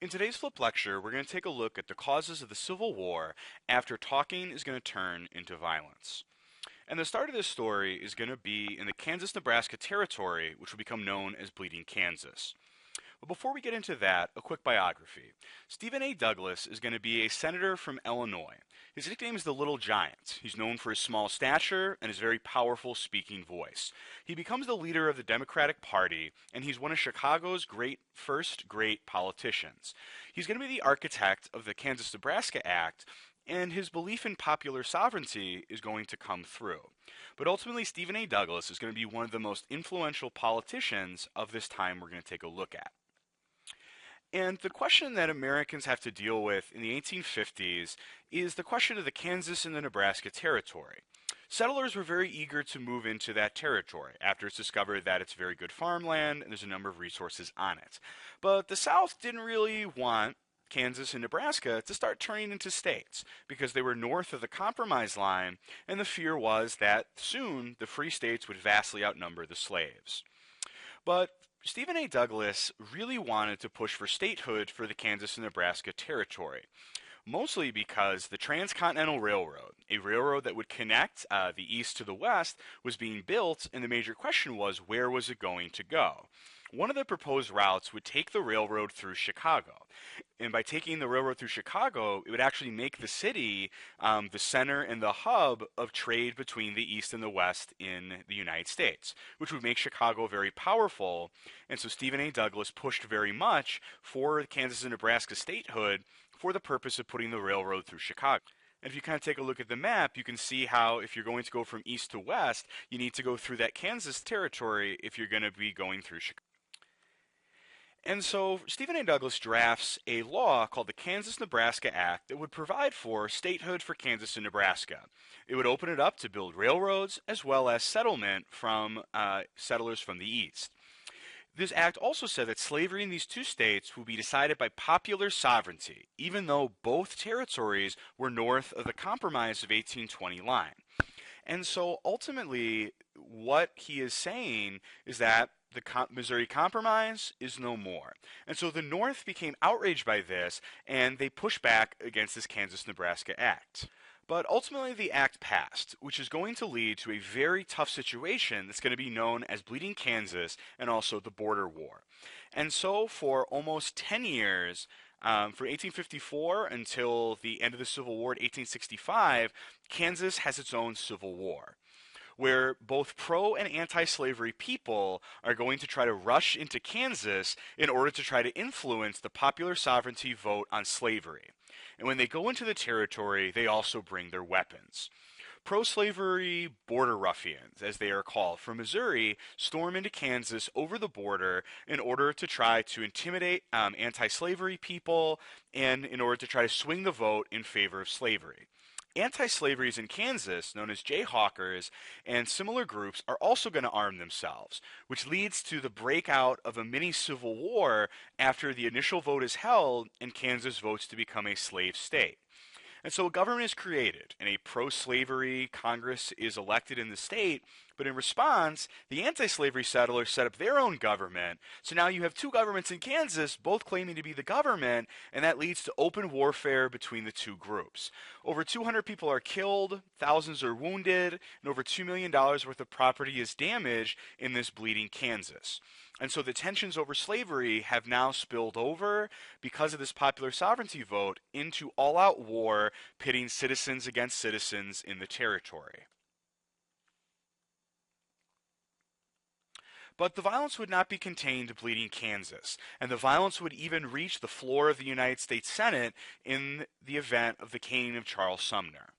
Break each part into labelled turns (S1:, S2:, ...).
S1: In today's flip lecture, we're going to take a look at the causes of the Civil War after talking is going to turn into violence. And the start of this story is going to be in the Kansas-Nebraska territory, which will become known as Bleeding Kansas. But before we get into that, a quick biography. Stephen A. Douglas is going to be a senator from Illinois. His nickname is the Little Giant. He's known for his small stature and his very powerful speaking voice. He becomes the leader of the Democratic Party, and he's one of Chicago's first great politicians. He's going to be the architect of the Kansas-Nebraska Act, and his belief in popular sovereignty is going to come through. But ultimately, Stephen A. Douglas is going to be one of the most influential politicians of this time we're going to take a look at. And the question that Americans have to deal with in the 1850s is the question of the Kansas and the Nebraska territory. Settlers were very eager to move into that territory after it's discovered that it's very good farmland and there's a number of resources on it. But the South didn't really want Kansas and Nebraska to start turning into states because they were north of the compromise line, and the fear was that soon the free states would vastly outnumber the slaves. But Stephen A. Douglas really wanted to push for statehood for the Kansas and Nebraska territory, mostly because the Transcontinental Railroad, a railroad that would connect the east to the west, was being built, and the major question was, where was it going to go? One of the proposed routes would take the railroad through Chicago. And by taking the railroad through Chicago, it would actually make the city the center and the hub of trade between the East and the West in the United States, which would make Chicago very powerful. And so Stephen A. Douglas pushed very much for Kansas and Nebraska statehood for the purpose of putting the railroad through Chicago. And if you kind of take a look at the map, you can see how if you're going to go from east to west, you need to go through that Kansas territory if you're going to be going through Chicago. And so Stephen A. Douglas drafts a law called the Kansas-Nebraska Act that would provide for statehood for Kansas and Nebraska. It would open it up to build railroads as well as settlement from settlers from the east. This act also said that slavery in these two states would be decided by popular sovereignty, even though both territories were north of the Compromise of 1820 line. And so ultimately, what he is saying is that the Missouri Compromise is no more. And so the North became outraged by this, and they pushed back against this Kansas-Nebraska Act. But ultimately the act passed, which is going to lead to a very tough situation that's going to be known as Bleeding Kansas and also the Border War. And so for almost 10 years, from 1854 until the end of the Civil War in 1865, Kansas has its own civil war, where both pro and anti-slavery people are going to try to rush into Kansas in order to try to influence the popular sovereignty vote on slavery. And when they go into the territory, they also bring their weapons. Pro-slavery border ruffians, as they are called, from Missouri, storm into Kansas over the border in order to try to intimidate anti-slavery people and in order to try to swing the vote in favor of slavery. Anti-slaveries in Kansas, known as Jayhawkers, and similar groups are also going to arm themselves, which leads to the breakout of a mini civil war after the initial vote is held and Kansas votes to become a slave state. And so a government is created, and a pro-slavery Congress is elected in the state, but in response, the anti-slavery settlers set up their own government. So now you have two governments in Kansas, both claiming to be the government, and that leads to open warfare between the two groups. Over 200 people are killed, thousands are wounded, and over $2 million worth of property is damaged in this Bleeding Kansas. And so the tensions over slavery have now spilled over, because of this popular sovereignty vote, into all-out war pitting citizens against citizens in the territory. But the violence would not be contained to Bleeding Kansas, and the violence would even reach the floor of the United States Senate in the event of the caning of Charles Sumner.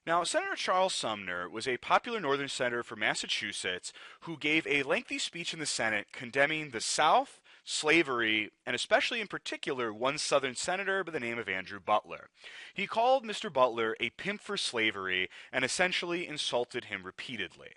S1: Now, Senator Charles Sumner was a popular Northern senator from Massachusetts who gave a lengthy speech in the Senate condemning the South, slavery, and especially in particular one Southern senator by the name of Andrew Butler. He called Mr. Butler a pimp for slavery and essentially insulted him repeatedly.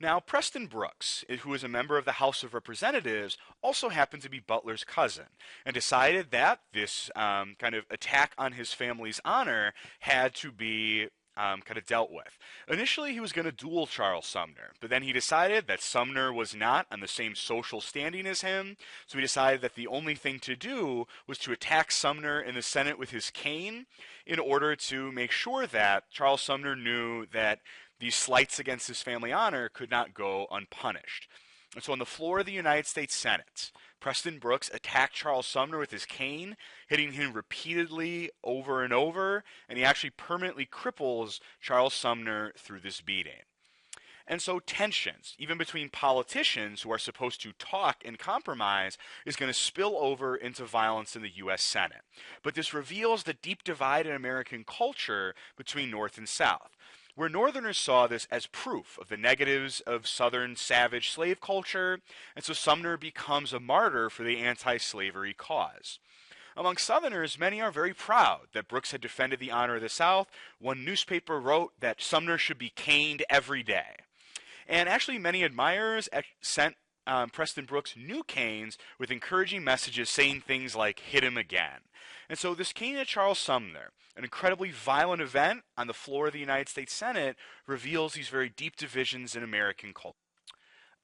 S1: Now, Preston Brooks, who is a member of the House of Representatives, also happened to be Butler's cousin and decided that this kind of attack on his family's honor had to be kind of dealt with. Initially, he was going to duel Charles Sumner, but then he decided that Sumner was not on the same social standing as him, so he decided that the only thing to do was to attack Sumner in the Senate with his cane in order to make sure that Charles Sumner knew that these slights against his family honor could not go unpunished. And so on the floor of the United States Senate, Preston Brooks attacked Charles Sumner with his cane, hitting him repeatedly over and over, and he actually permanently cripples Charles Sumner through this beating. And so tensions, even between politicians who are supposed to talk and compromise, is going to spill over into violence in the U.S. Senate. But this reveals the deep divide in American culture between North and South, where Northerners saw this as proof of the negatives of Southern savage slave culture, and so Sumner becomes a martyr for the anti-slavery cause. Among Southerners, many are very proud that Brooks had defended the honor of the South. One newspaper wrote that Sumner should be caned every day. And actually, many admirers sent Preston Brooks new canes with encouraging messages saying things like, "hit him again." And so this caning of Charles Sumner, an incredibly violent event on the floor of the United States Senate, reveals these very deep divisions in American culture.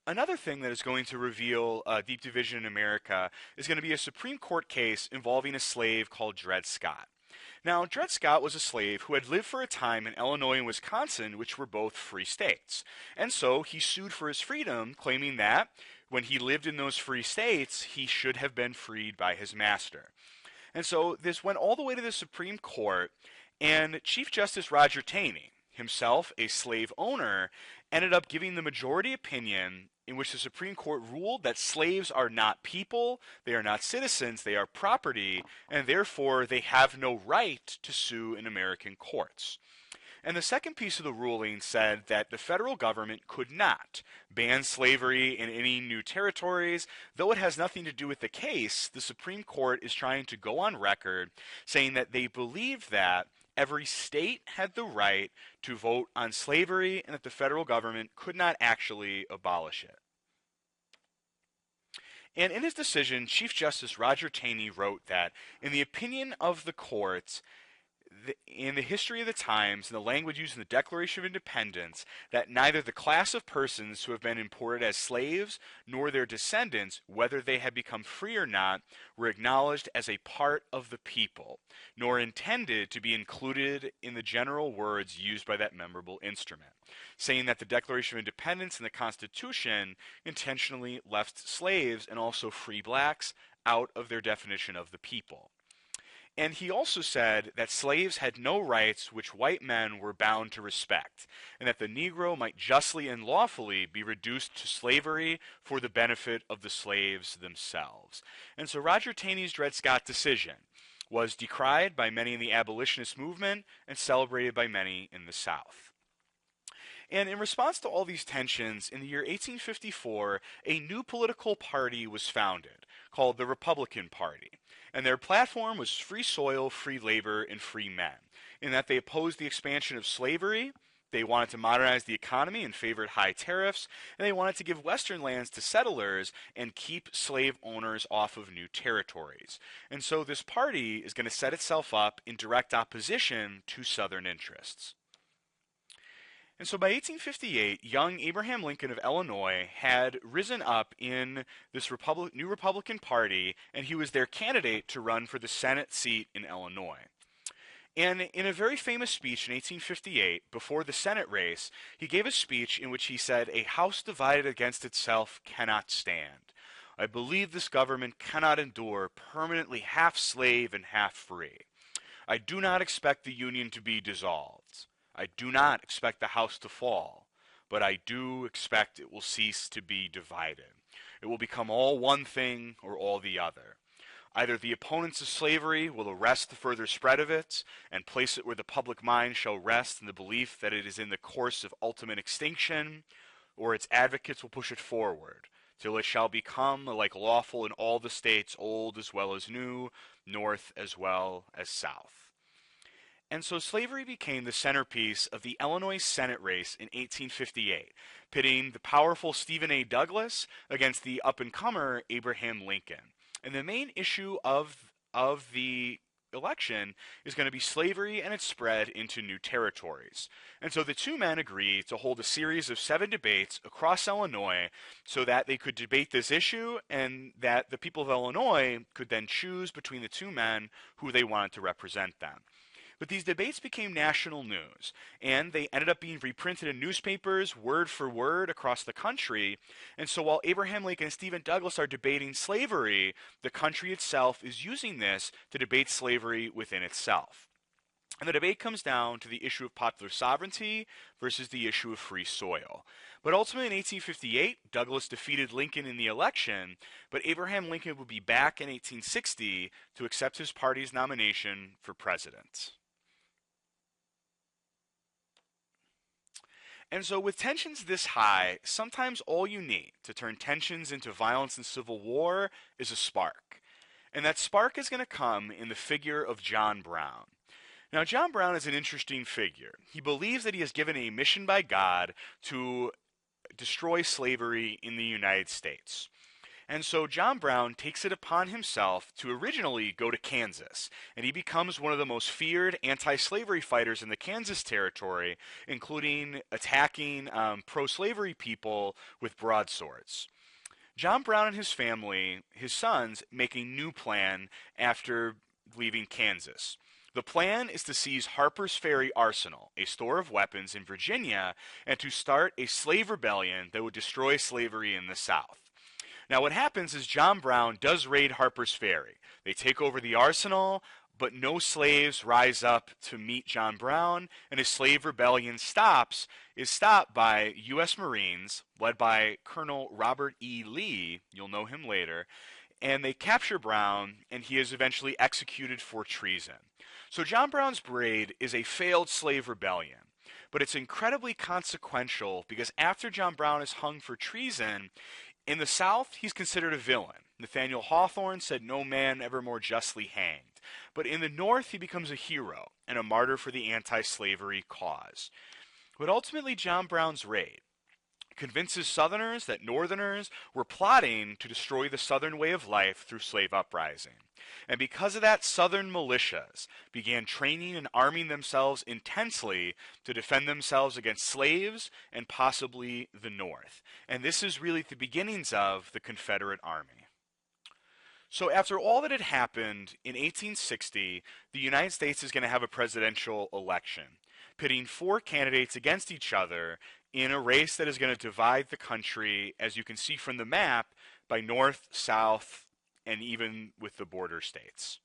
S1: Another thing that is going to reveal deep division in America is going to be a Supreme Court case involving a slave called Dred Scott. Now, Dred Scott was a slave who had lived for a time in Illinois and Wisconsin, which were both free states. And so he sued for his freedom, claiming that when he lived in those free states, he should have been freed by his master. And so this went all the way to the Supreme Court, and Chief Justice Roger Taney, himself a slave owner, ended up giving the majority opinion in which the Supreme Court ruled that slaves are not people, they are not citizens, they are property, and therefore they have no right to sue in American courts. And the second piece of the ruling said that the federal government could not ban slavery in any new territories. Though it has nothing to do with the case, the Supreme Court is trying to go on record saying that they believe that every state had the right to vote on slavery and that the federal government could not actually abolish it. And in his decision, Chief Justice Roger Taney wrote that, in the opinion of the courts, in the history of the times and the language used in the Declaration of Independence, that neither the class of persons who have been imported as slaves nor their descendants, whether they had become free or not, were acknowledged as a part of the people, nor intended to be included in the general words used by that memorable instrument, saying that the Declaration of Independence and the Constitution intentionally left slaves and also free blacks out of their definition of the people. And he also said that slaves had no rights which white men were bound to respect, and that the Negro might justly and lawfully be reduced to slavery for the benefit of the slaves themselves. And so Roger Taney's Dred Scott decision was decried by many in the abolitionist movement and celebrated by many in the South. And in response to all these tensions, in the year 1854, a new political party was founded called the Republican Party. And their platform was free soil, free labor, and free men, in that they opposed the expansion of slavery, they wanted to modernize the economy and favored high tariffs, and they wanted to give western lands to settlers and keep slave owners off of new territories. And so this party is going to set itself up in direct opposition to southern interests. And so by 1858, young Abraham Lincoln of Illinois had risen up in this new Republican Party, and he was their candidate to run for the Senate seat in Illinois. And in a very famous speech in 1858, before the Senate race, he gave a speech in which he said, "A house divided against itself cannot stand. I believe this government cannot endure permanently half slave and half free. I do not expect the Union to be dissolved. I do not expect the house to fall, but I do expect it will cease to be divided. It will become all one thing or all the other. Either the opponents of slavery will arrest the further spread of it and place it where the public mind shall rest in the belief that it is in the course of ultimate extinction, or its advocates will push it forward, till it shall become alike lawful in all the states, old as well as new, north as well as south." And so slavery became the centerpiece of the Illinois Senate race in 1858, pitting the powerful Stephen A. Douglas against the up-and-comer Abraham Lincoln. And the main issue of the election is going to be slavery and its spread into new territories. And so the two men agreed to hold a series of 7 debates across Illinois so that they could debate this issue and that the people of Illinois could then choose between the two men who they wanted to represent them. But these debates became national news, and they ended up being reprinted in newspapers word for word across the country. And so while Abraham Lincoln and Stephen Douglas are debating slavery, the country itself is using this to debate slavery within itself. And the debate comes down to the issue of popular sovereignty versus the issue of free soil. But ultimately in 1858, Douglas defeated Lincoln in the election, but Abraham Lincoln would be back in 1860 to accept his party's nomination for president. And so with tensions this high, sometimes all you need to turn tensions into violence and civil war is a spark. And that spark is going to come in the figure of John Brown. Now, John Brown is an interesting figure. He believes that he is given a mission by God to destroy slavery in the United States. And so John Brown takes it upon himself to originally go to Kansas, and he becomes one of the most feared anti-slavery fighters in the Kansas Territory, including attacking pro-slavery people with broadswords. John Brown and his family, his sons, make a new plan after leaving Kansas. The plan is to seize Harper's Ferry Arsenal, a store of weapons in Virginia, and to start a slave rebellion that would destroy slavery in the South. Now what happens is John Brown does raid Harper's Ferry. They take over the arsenal, but no slaves rise up to meet John Brown, and his slave rebellion is stopped by U.S. Marines, led by Colonel Robert E. Lee, you'll know him later, and they capture Brown, and he is eventually executed for treason. So John Brown's raid is a failed slave rebellion, but it's incredibly consequential because after John Brown is hung for treason, in the South, he's considered a villain. Nathaniel Hawthorne said no man ever more justly hanged. But in the North, he becomes a hero and a martyr for the anti-slavery cause. But ultimately, John Brown's raid convinces Southerners that Northerners were plotting to destroy the Southern way of life through slave uprising. And because of that, Southern militias began training and arming themselves intensely to defend themselves against slaves and possibly the North. And this is really the beginnings of the Confederate Army. So after all that had happened in 1860, the United States is going to have a presidential election, pitting 4 candidates against each other in a race that is going to divide the country, as you can see from the map, by north, south, and even with the border states.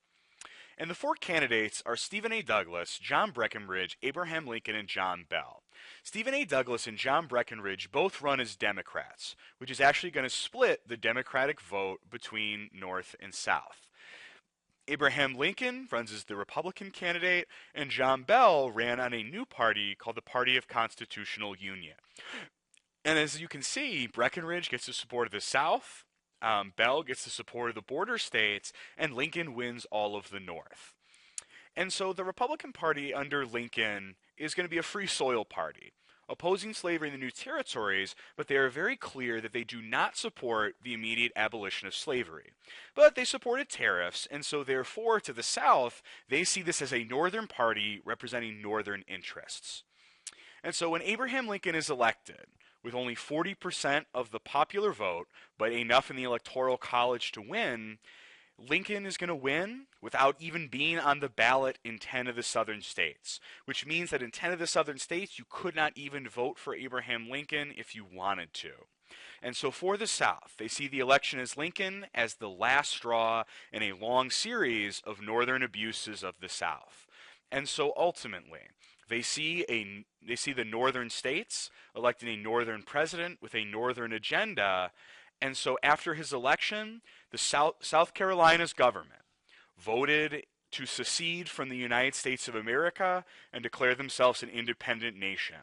S1: And the 4 candidates are Stephen A. Douglas, John Breckinridge, Abraham Lincoln, and John Bell. Stephen A. Douglas and John Breckinridge both run as Democrats, which is actually going to split the Democratic vote between North and South. Abraham Lincoln runs as the Republican candidate, and John Bell ran on a new party called the Party of Constitutional Union. And as you can see, Breckinridge gets the support of the South, Bell gets the support of the border states, and Lincoln wins all of the North. And so the Republican Party under Lincoln is going to be a free soil party, opposing slavery in the new territories, but they are very clear that they do not support the immediate abolition of slavery. But they supported tariffs, and so therefore to the South, they see this as a Northern party representing Northern interests. And so when Abraham Lincoln is elected, with only 40% of the popular vote, but enough in the Electoral College to win, Lincoln is going to win without even being on the ballot in 10 of the southern states, which means that in 10 of the southern states, you could not even vote for Abraham Lincoln if you wanted to. And so for the South, they see the election as Lincoln as the last straw in a long series of northern abuses of the South. And so ultimately, they see the northern states electing a northern president with a northern agenda. And so after his election, the South Carolina's government voted to secede from the United States of America and declare themselves an independent nation.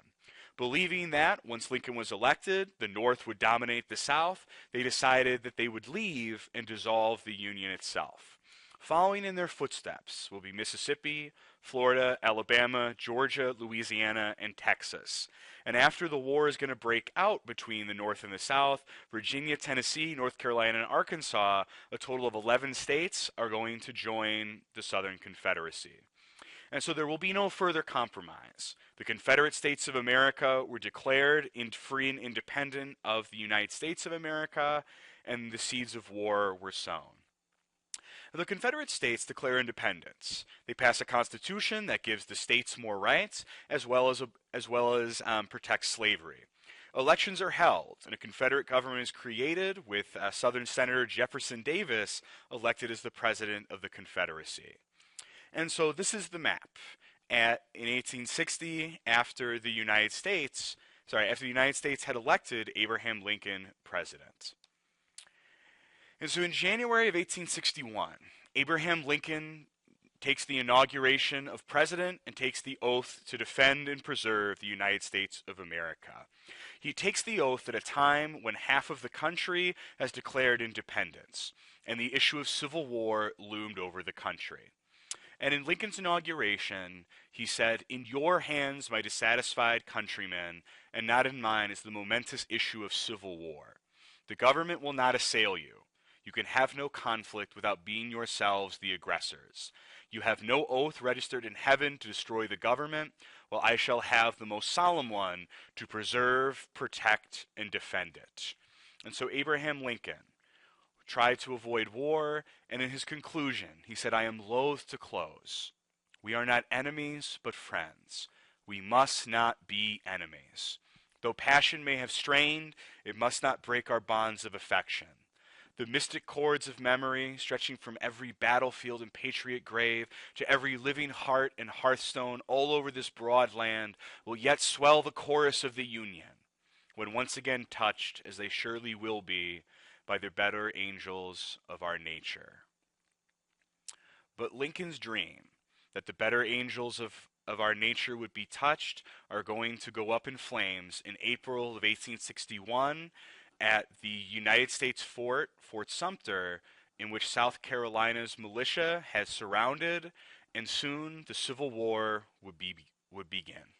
S1: Believing that once Lincoln was elected, the North would dominate the South, they decided that they would leave and dissolve the Union itself. Following in their footsteps will be Mississippi, Florida, Alabama, Georgia, Louisiana, and Texas. And after the war is going to break out between the North and the South, Virginia, Tennessee, North Carolina, and Arkansas, a total of 11 states are going to join the Southern Confederacy. And so there will be no further compromise. The Confederate States of America were declared free and independent of the United States of America, and the seeds of war were sown. The Confederate States declare independence. They pass a constitution that gives the states more rights, as well as protects slavery. Elections are held, and a Confederate government is created with Southern Senator Jefferson Davis elected as the president of the Confederacy. And so this is the map. In 1860, after the United States had elected Abraham Lincoln president. And so in January of 1861, Abraham Lincoln takes the inauguration of president and takes the oath to defend and preserve the United States of America. He takes the oath at a time when half of the country has declared independence, and the issue of civil war loomed over the country. And in Lincoln's inauguration, he said, "In your hands, my dissatisfied countrymen, and not in mine, is the momentous issue of civil war. The government will not assail you. You can have no conflict without being yourselves the aggressors. You have no oath registered in heaven to destroy the government, while I shall have the most solemn one to preserve, protect, and defend it." And so Abraham Lincoln tried to avoid war, and in his conclusion, he said, "I am loath to close. We are not enemies, but friends. We must not be enemies. Though passion may have strained, it must not break our bonds of affection. The mystic chords of memory, stretching from every battlefield and patriot grave to every living heart and hearthstone all over this broad land, will yet swell the chorus of the Union, when once again touched, as they surely will be, by the better angels of our nature." But Lincoln's dream that the better angels of our nature would be touched are going to go up in flames in April of 1861 at the United States Fort Sumter, in which South Carolina's militia has surrounded, and soon the Civil War would begin.